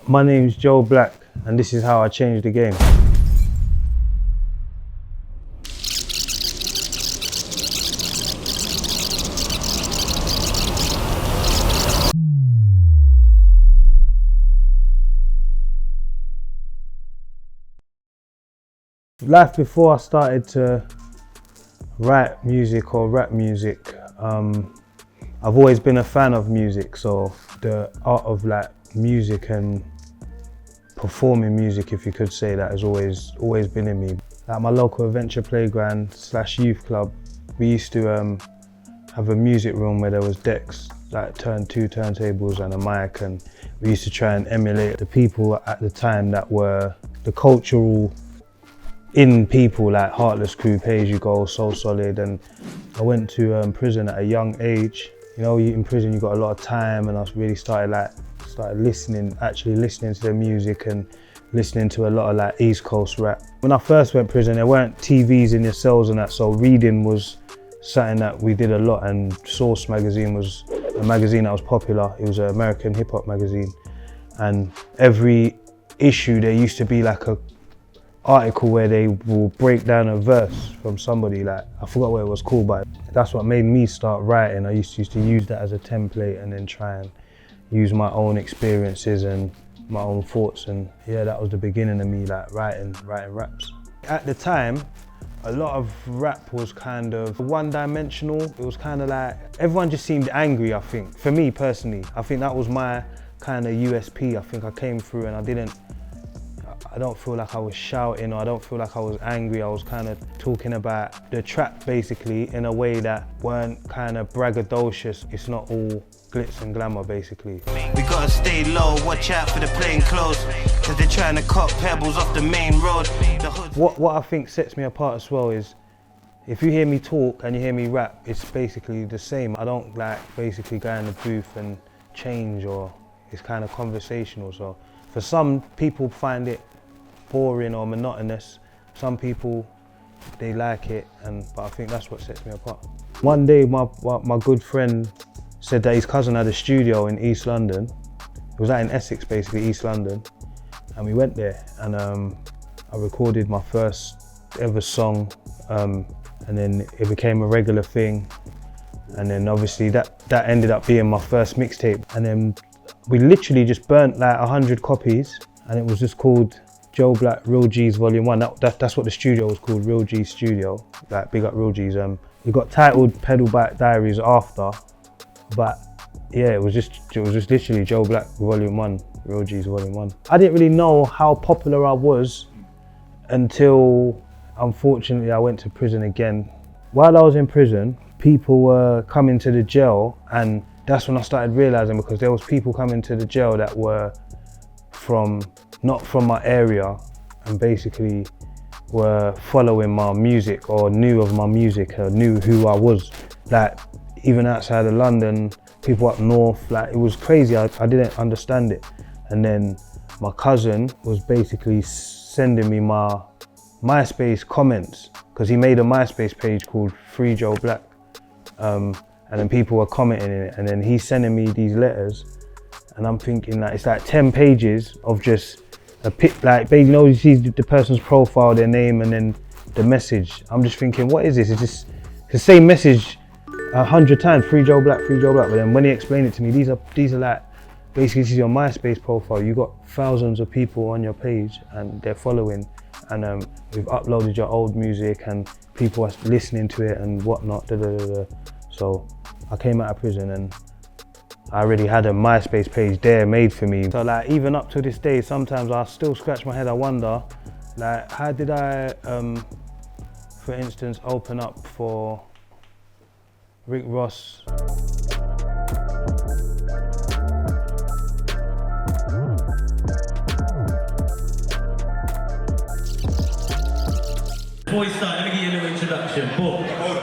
My name's Joe Black, and this is how I changed the game. Life before I started to write music or rap music, I've always been a fan of music, so the art of like music and performing music, if you could say, that has always been in me. At my local adventure playground / youth club, we used to have a music room where there was decks, like two turntables and a mic, and we used to try and emulate the people at the time that were the cultural in people, like Heartless Crew, Pay As You Go, Soul Solid. And I went to prison at a young age. You know, in prison you got a lot of time, and I really started actually listening to the music and listening to a lot of like East Coast rap. When I first went to prison, there weren't TVs in your cells and that, so reading was something that we did a lot, and Source magazine was a magazine that was popular. It was an American hip hop magazine, and every issue there used to be like a article where they will break down a verse from somebody, like I forgot what it was called, but that's what made me start writing. I used to use that as a template and then try and use my own experiences and my own thoughts, and yeah, that was the beginning of me like writing raps. At the time, a lot of rap was kind of one-dimensional. It was kind of like everyone just seemed angry, I think. For me personally, I think that was my kind of USP. I think I came through and I don't feel like I was shouting, or I don't feel like I was angry. I was kind of talking about the trap basically in a way that weren't kind of braggadocious. It's not all glitz and glamour basically. We gotta stay low, watch out for the plain clothes, cause they're trying to cut pebbles off the main road. What I think sets me apart as well is, if you hear me talk and you hear me rap, it's basically the same. I don't like basically go in the booth and change, or it's kind of conversational. So for some people find it boring or monotonous. Some people, they like it, but I think that's what sets me apart. One day my good friend said that his cousin had a studio in East London. It was out in Essex basically, East London. And we went there, and I recorded my first ever song, and then it became a regular thing. And then obviously that ended up being my first mixtape. And then we literally just burnt like 100 copies, and it was just called Joe Black Real G's Volume 1. That's what the studio was called, Real G Studio. Like, big up Real G's. It got titled Pedal Bike Diaries after, but yeah, it was just literally Joe Black Volume 1, Real G's Volume 1. I didn't really know how popular I was until, unfortunately, I went to prison again. While I was in prison, people were coming to the jail, and that's when I started realizing, because there was people coming to the jail that were not from my area, and basically were following my music or knew of my music or knew who I was. Like, even outside of London, people up north, like, it was crazy. I didn't understand it. And then my cousin was basically sending me my MySpace comments, because he made a MySpace page called Free Joe Black. And then people were commenting in it, and then he's sending me these letters, and I'm thinking that it's like 10 pages of just a pic, like, you know, you see the person's profile, their name, and then the message. I'm just thinking, what is this? It's the same message 100 times, Free Joe Black, Free Joe Black. But then when he explained it to me, these are like, basically this is your MySpace profile. You got thousands of people on your page, and they're following, and we've uploaded your old music, and people are listening to it and whatnot. So I came out of prison, and I already had a MySpace page there made for me. So like, even up to this day, sometimes I still scratch my head. I wonder, like, how did I, for instance, open up for Rick Ross? Before we start, let me give you a little introduction.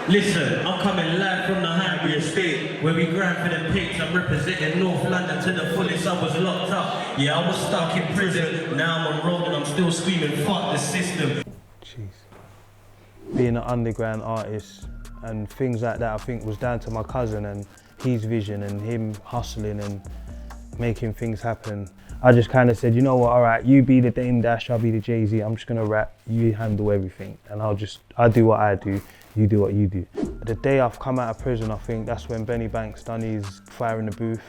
Listen, I'm coming live from the Highbury Estate, where we grind for the pigs. I'm representing North London to the fullest. I was locked up. Yeah, I was stuck in prison. Now I'm on road and I'm still screaming, fuck the system. Jeez. Being an underground artist and things like that, I think was down to my cousin and his vision and him hustling and making things happen. I just kind of said, you know what, all right, you be the Dame Dash, I'll be the Jay-Z, I'm just gonna rap, you handle everything, and I'll do what I do, you do what you do. The day I've come out of prison, I think that's when Benny Banks done his Fire in the Booth.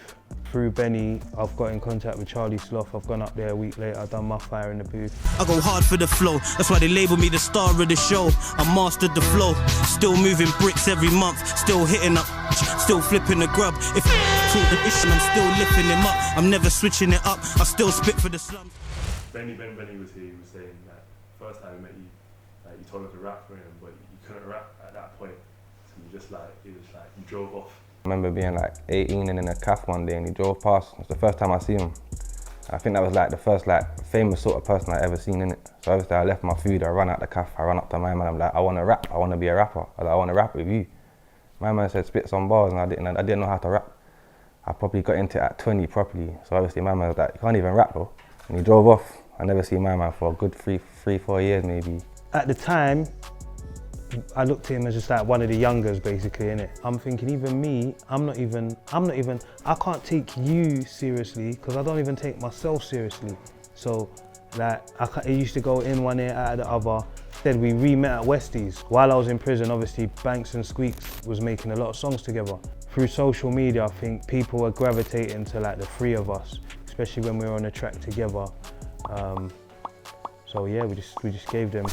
Through Benny, I've got in contact with Charlie Sloth. I've gone up there a week later, I've done my Fire in the Booth. I go hard for the flow, that's why they label me the star of the show. I mastered the flow, still moving bricks every month, still hitting up, still flipping the grub. If talk the issue, I'm still lifting him up. I'm never switching it up, I still spit for the slums. Benny was here, he was saying that first time he met you, like, you told him to rap for him, but you couldn't rap at that point. So you just like, it was like, you drove off. I remember being like 18 and in a calf one day and he drove past. It was the first time I see him. I think that was like the first like famous sort of person I ever seen in it. So obviously I left my food, I ran out the calf, I ran up to my man, I'm like, I want to rap, I want to be a rapper. I want to rap with you. My man said spit some bars and I didn't know how to rap. I probably got into it at 20 properly. So obviously my man was like, you can't even rap bro. And he drove off. I never seen my man for a good 3-4 years maybe. At the time, I looked at him as just like one of the youngers basically, innit? I'm thinking even me, I can't take you seriously because I don't even take myself seriously. So like, it used to go in one ear, out of the other. Then we re-met at Westies. While I was in prison, obviously Banks and Squeaks was making a lot of songs together. Through social media, I think people were gravitating to like the three of us, especially when we were on a track together. So yeah, we just gave them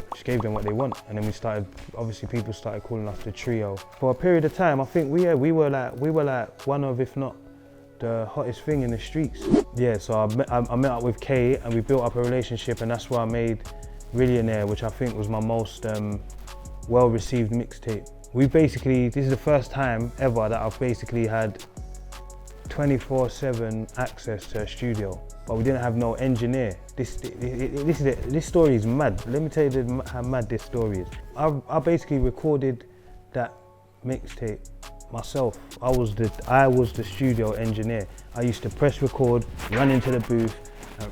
what they want, and then we started. Obviously, people started calling us the trio. For a period of time, I think we were like one of, if not the hottest thing in the streets. Yeah, so I met up with Kay and we built up a relationship, and that's why I made Realionaire, which I think was my most well-received mixtape. This is the first time ever that I've basically had 24/7 access to a studio, but we didn't have no engineer. This story is mad. Let me tell you how mad this story is. I basically recorded that mixtape myself. I was the studio engineer. I used to press record, run into the booth,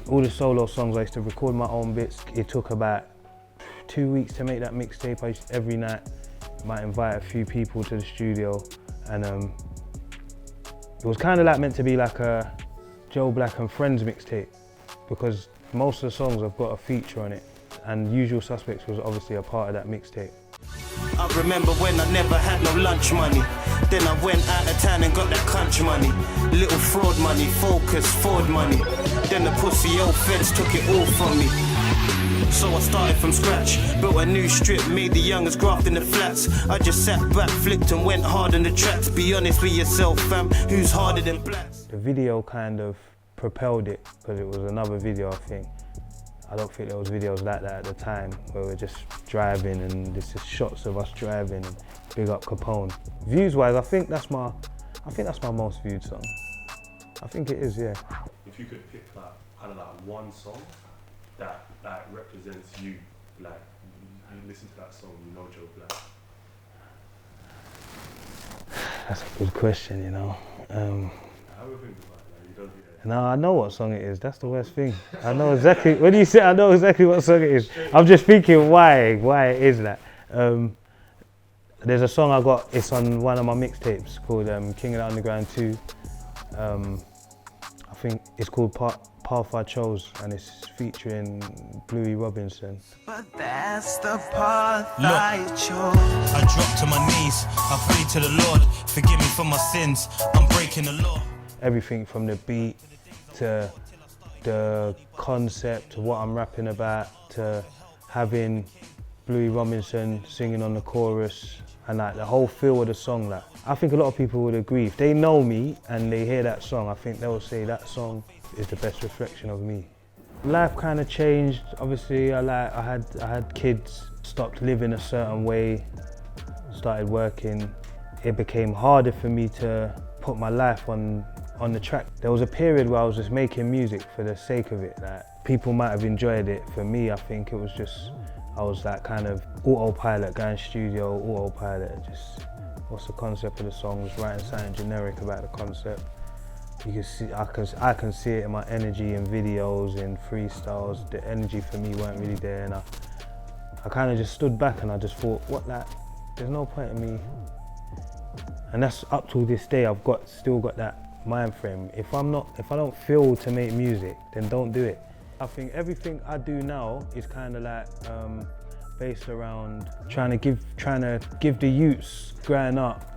all the solo songs I used to record my own bits. It took about 2 weeks to make that mixtape. I used to, every night, might invite a few people to the studio, and it was kind of like meant to be like a Joe Black and Friends mixtape, because most of the songs have got a feature on it, and Usual Suspects was obviously a part of that mixtape. I remember when I never had no lunch money. Then I went out of town and got that crunch money. Little fraud money, focus, Ford money. Then the pussy old feds took it all from me. So I started from scratch, built a new strip, made the youngest graft in the flats. I just sat back, flipped and went hard on the tracks. Be honest with yourself, fam, who's harder than blacks? The video kind of propelled it, because it was another video, I think. I don't think there was videos like that at the time, where we're just driving and there's just shots of us driving, and big up Capone. Views-wise, I think that's my most viewed song. I think it is, yeah. If you could pick like kind of like one song that represents you, like you listen to that song, you know Joe Black. That's a good question, you know. Have a think about it, like, you don't think that. No, I know what song it is. That's the worst thing. I know exactly, when you say I know exactly what song it is, I'm just thinking why it is that. There's a song I got, it's on one of my mixtapes called King of the Underground 2. I think it's called Parfa Chose, and it's featuring Bluey Robinson. But that's the path I chose. I drop to my knees, I pray to the Lord, forgive me for my sins, I'm breaking the law. Everything from the beat to the concept, to what I'm rapping about, to having Bluey Robinson singing on the chorus, and like the whole feel of the song. Like, I think a lot of people would agree. If they know me and they hear that song, I think they'll say that song is the best reflection of me. Life kind of changed. Obviously, I had kids, stopped living a certain way, started working. It became harder for me to put my life on the track. There was a period where I was just making music for the sake of it. Like, people might have enjoyed it. For me, I think it was just, I was like kind of autopilot, going studio, autopilot, just what's the concept of the songs, writing something generic about the concept. You can see, I can see it in my energy in videos, in freestyles. The energy for me weren't really there, and I kind of just stood back and I just thought, there's no point in me. And that's up till this day, I've still got that mind frame. If I don't feel to make music, then don't do it. I think everything I do now is kind of like based around trying to give the youths growing up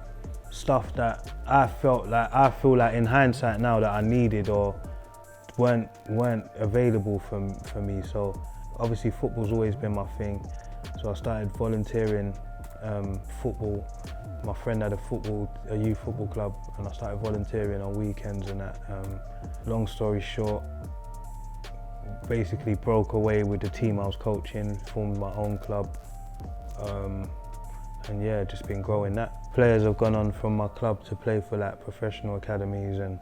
stuff that I feel like in hindsight now that I needed or weren't available for me. So obviously football's always been my thing. So I started volunteering football. My friend had a youth football club, and I started volunteering on weekends and that. Long story short, basically broke away with the team I was coaching, formed my own club, and yeah, just been growing that. Players have gone on from my club to play for like professional academies and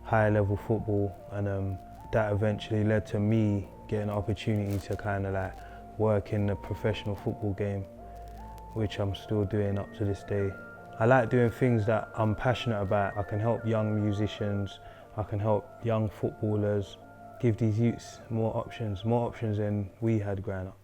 higher level football, and that eventually led to me getting an opportunity to kind of like work in the professional football game, which I'm still doing up to this day. I like doing things that I'm passionate about. I can help young musicians, I can help young footballers, give these youths more options than we had growing up.